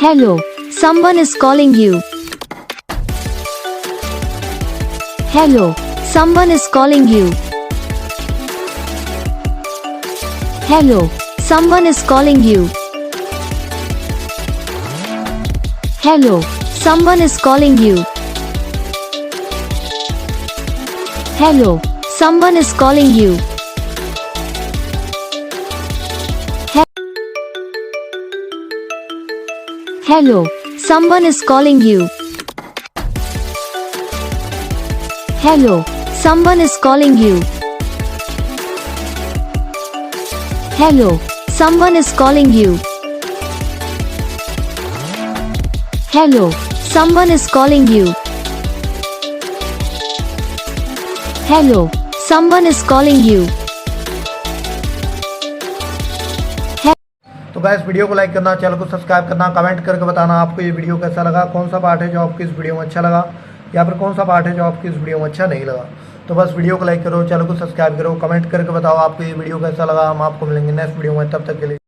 Hello, someone is calling you. Hello, someone is calling you. Hello, someone is calling you. Hello, someone is calling you. Hello, someone is calling you. Hello, someone is calling you. Hello, someone is calling you. Hello, someone is calling you. Hello, someone is calling you. Hello, someone is calling you. तो guys video को like करना, channel को subscribe करना, comment करके बताना आपको ये video कैसा लगा, कौन सा पार्ट है जो आपको इस वीडियो में अच्छा लगा या फिर कौन सा पार्ट है जो आपको इस वीडियो में अच्छा नहीं लगा। तो बस वीडियो को लाइक करो, चैनल को सब्सक्राइब करो, कमेंट करके बताओ आपको ये वीडियो कैसा लगा। हम आपको मिलेंगे नेक्स्ट वीडियो में, तब तक के लिए।